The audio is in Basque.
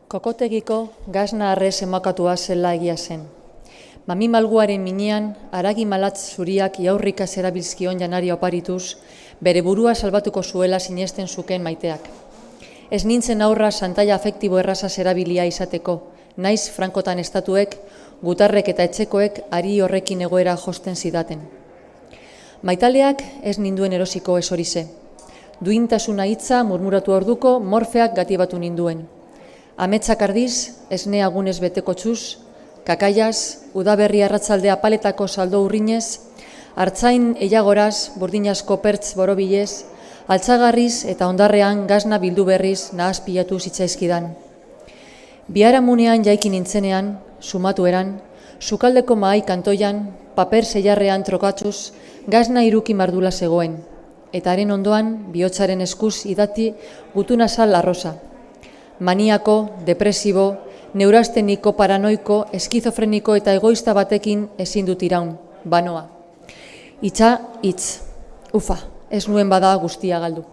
Kokotegiko gazna arrez emakatua zela egia zen. Mami malguaren minean, haragi malatz zuriak jaurrika zerabilzkion janari oparituz, bere burua salbatuko zuela sinesten zuken maiteak. Ez nintzen aurra santaia afektibo erraza zerabilia izateko, naiz frankotan estatuek, gutarrek eta etxekoek ari horrekin egoera josten zidaten. Maitaleak ez ninduen erosiko ez horize. Duintasuna hitza murmuratu orduko morfeak gatibatu ninduen. Ametsak ardiz, esne agunez beteko txuz, kakaiaz, udaberri arratzaldea paletako saldo urrinez, hartzain eiagoraz, burdinazko pertz borobilez, altzagarriz eta ondarrean gazna bildu berriz nahazpilatu zitzaizkidan. Biharamunean jaiki nintzenean, sumatu eran, sukaldeko mahai kantoian, paper zeiarrean trokatzuz, gazna iruki mardula zegoen, eta haren ondoan, bihotzaren eskuz idati gutunazal arroza. Maniako, depresibo, neurasteniko, paranoiko, eskizofreniko eta egoista batekin ezin dut iraun, banoa. Itza, hitz, ufa, ez nuen bada guztia galdu.